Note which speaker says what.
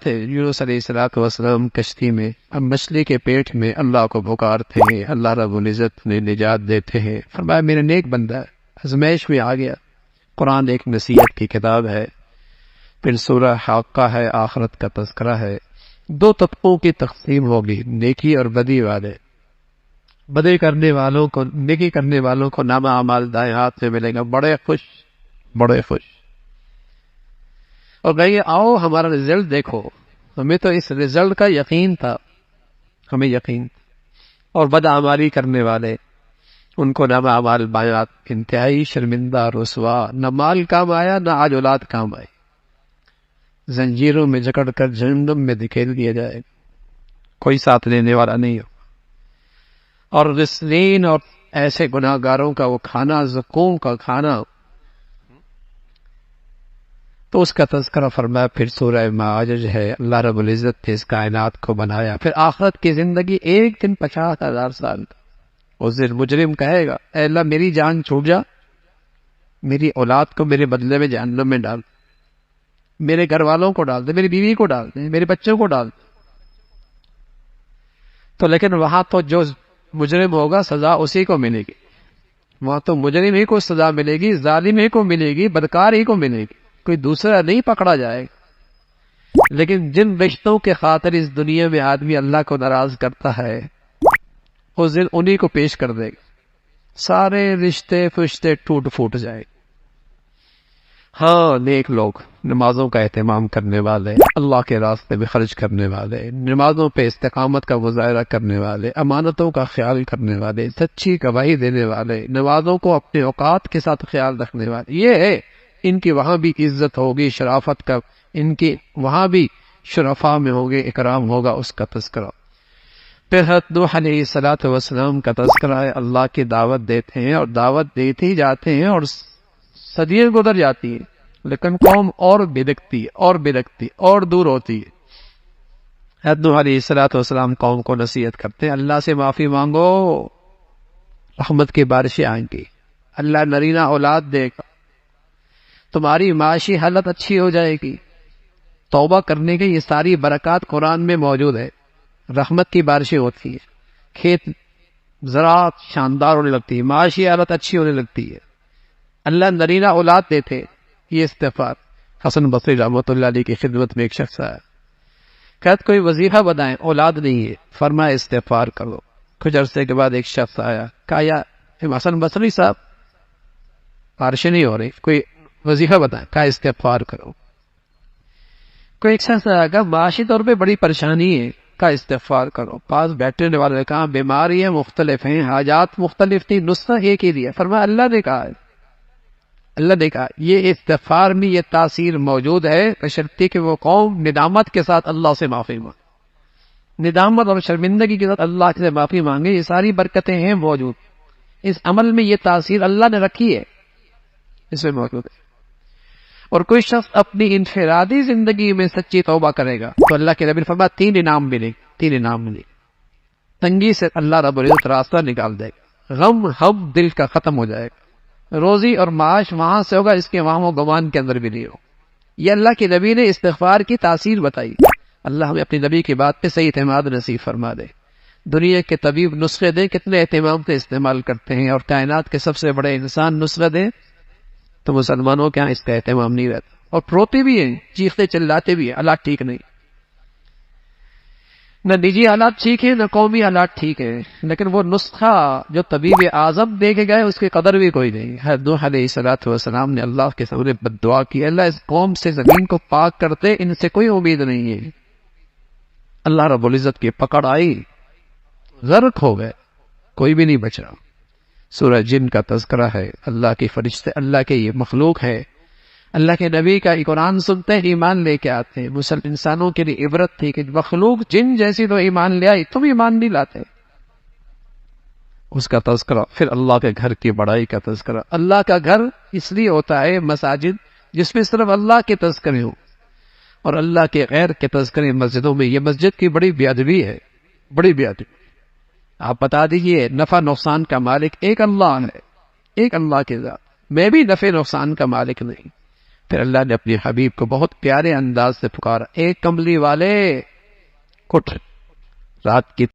Speaker 1: یونس علیہ السلام کشتی میں اب مچھلی کے پیٹ میں اللہ کو پکارتے ہیں، اللہ رب العزت نے نجات دیتے ہیں۔ فرمایا میرا نیک بندہ آزمائش میں آ گیا۔ قرآن ایک نصیحت کی کتاب ہے، پھر سورہ حاقہ ہے، آخرت کا تذکرہ ہے۔ دو طبقوں کی تقسیم ہوگی، نیکی اور بدی والے۔ بدی کرنے والوں کو، نیکی کرنے والوں کو نامہ اعمال دائیں ہاتھ میں ملے گا، بڑے خوش بڑے خوش، اور کہیں گے آؤ ہمارا رزلٹ دیکھو، ہمیں تو اس رزلٹ کا یقین تھا، ہمیں یقین۔ اور بدعمالی کرنے والے، ان کو نامہ اعمال بائیں ہاتھ، انتہائی شرمندہ رسوا، نہ مال کام آیا نہ آج اولاد کام آئی، زنجیروں میں جکڑ کر جہنم میں دھکیل دیا جائے گا، کوئی ساتھ لینے والا نہیں ہو۔ اور رسلین اور ایسے گناہ گاروں کا وہ کھانا، زقوم کا کھانا، تو اس کا تذکرہ فرمایا پھر سورہ معارج ہے۔ اللہ رب العزت نے اس کائنات کو بنایا، پھر آخرت کی زندگی ایک دن 50,000 سال۔ اس دن مجرم کہے گا اے اللہ میری جان چھوٹ جا، میری اولاد کو میرے بدلے میں جہنم میں ڈال، میرے گھر والوں کو ڈال دے، میری بیوی کو ڈال دے، میرے بچوں کو ڈال دے۔ تو لیکن وہاں تو جو مجرم ہوگا سزا اسی کو ملے گی، وہاں تو مجرم ہی کو سزا ملے گی، ظالم ہی کو ملے گی، بدکار ہی کو ملے گی، کوئی دوسرا نہیں پکڑا جائے گا۔ لیکن جن رشتوں کے خاطر اس دنیا میں آدمی اللہ کو ناراض کرتا ہے، اس دن انہی کو پیش کر دے گا، سارے رشتے فشتے ٹوٹ پھوٹ جائے۔ ہاں نیک لوگ، نمازوں کا اہتمام کرنے والے، اللہ کے راستے میں خرچ کرنے والے، نمازوں پہ استقامت کا مظاہرہ کرنے والے، امانتوں کا خیال کرنے والے، سچی گواہی دینے والے، نمازوں کو اپنے اوقات کے ساتھ خیال رکھنے والے، یہ ہے ان کی وہاں بھی عزت ہوگی، شرافت کا، ان کی وہاں بھی شرفاء میں ہوگے، اکرام ہوگا، اس کا تذکرہ۔ پھر حضرت نوح علیہ السلام کا تذکرہ ہے، اللہ کی دعوت دیتے ہیں اور دعوت دیتے ہی جاتے ہیں اور صدیاں گزر جاتی ہیں، لیکن قوم اور بلکتی اور بلکتی اور دور ہوتی ہے۔ حضرت نوح علیہ السلام قوم کو نصیحت کرتے ہیں اللہ سے معافی مانگو، رحمت کی بارشیں آئیں گی، اللہ نرینہ اولاد دے گا، تمہاری معاشی حالت اچھی ہو جائے گی، توبہ کرنے کے یہ ساری برکات قرآن میں موجود ہے، رحمت کی بارشیں ہوتی ہیں، کھیت زراعت شاندار ہونے لگتی ہے، معاشی حالت اچھی ہونے لگتی ہے، اللہ نرینہ اولاد دیتے۔ یہ استغفار حسن بصری رحمۃ اللہ علیہ کی خدمت میں ایک شخص آیا، کہت کوئی وظیفہ بتائیں، اولاد نہیں ہے، فرمایا استغفار کرو۔ کچھ عرصے کے بعد ایک شخص آیا، کہا یا حسن بصری صاحب بارشیں نہیں ہو رہی، کوئی وظیفہ بتائیں، کہا استغفار کرو۔ کوئی ایک شخص آیا، کہا معاشی طور پہ بڑی پریشانی ہے، کہا استغفار کرو۔ پاس بیٹھنے والے نے کہا بیماریاں مختلف ہیں، حاجات مختلف تھی، نسخہ ایک ہی دیا، فرمایا اللہ نے کہا ہے، اللہ نے کہا یہ استغفار میں یہ تاثیر موجود ہے، بشرطیکہ کہ وہ قوم ندامت کے ساتھ اللہ سے معافی مانگے، ندامت اور شرمندگی کے ساتھ اللہ سے معافی مانگے، یہ ساری برکتیں ہیں موجود، اس عمل میں یہ تاثیر اللہ نے رکھی ہے، اس میں موجود ہے۔ اور کوئی شخص اپنی انفرادی زندگی میں سچی توبہ کرے گا تو اللہ کے نبی نے فرمایا 3 انعام ملے، 3 انعام ملے۔ تنگی سے اللہ رب العزت راستہ نکال دے گا، غم ہم دل کا ختم ہو جائے گا، روزی اور معاش وہاں سے ہوگا اس کے وہاں و گمان کے اندر بھی نہیں ہو۔ یہ اللہ کے نبی نے استغفار کی تاثیر بتائی۔ اللہ ہمیں اپنے نبی کی بات پہ صحیح اعتماد نصیب فرما دے۔ دنیا کے طبیب نسخے دیں کتنے اہتمام سے استعمال کرتے ہیں، اور کائنات کے سب سے بڑے انسان نسخے دیں تو مسلمانوں کے ہاں اس کا اہتمام نہیں رہتا، اور روتے بھی ہیں، چیختے چلاتے بھی ہیں، حالات ٹھیک نہیں، نہ نجی حالات ٹھیک ہیں نہ قومی حالات ٹھیک ہیں، لیکن وہ نسخہ جو طبیب اعظم دے کے گئے اس کی قدر بھی کوئی نہیں۔ حضرت نوح علیہ السلام نے اللہ کے سامنے بد دعا کی، اللہ اس قوم سے زمین کو پاک کرتے، ان سے کوئی امید نہیں ہے۔ اللہ رب العزت کی پکڑ آئی، غرق ہو گئے، کوئی بھی نہیں بچ رہا۔ سورہ جن کا تذکرہ ہے، اللہ کے فرشتے، اللہ کے یہ مخلوق ہے، اللہ کے نبی کا قرآن سنتے ہیں ایمان لے کے آتے ہیں۔ مسلم انسانوں کے لیے عبرت تھی کہ مخلوق جن جیسی تو ایمان لے آئی، تم ایمان نہیں لاتے، اس کا تذکرہ۔ پھر اللہ کے گھر کی بڑائی کا تذکرہ۔ اللہ کا گھر اس لیے ہوتا ہے مساجد جس میں صرف اللہ کے تذکرے ہوں، اور اللہ کے غیر کے تذکرے مسجدوں میں، یہ مسجد کی بڑی بے ادبی ہے، بڑی بے ادبی۔ آپ بتا دیجئے نفع نقصان کا مالک ایک اللہ ہے، ایک اللہ کے ذات، میں بھی نفع نقصان کا مالک نہیں، پھر اللہ نے اپنے حبیب کو بہت پیارے انداز سے پکارا، اے کملی والے اٹھ، رات کی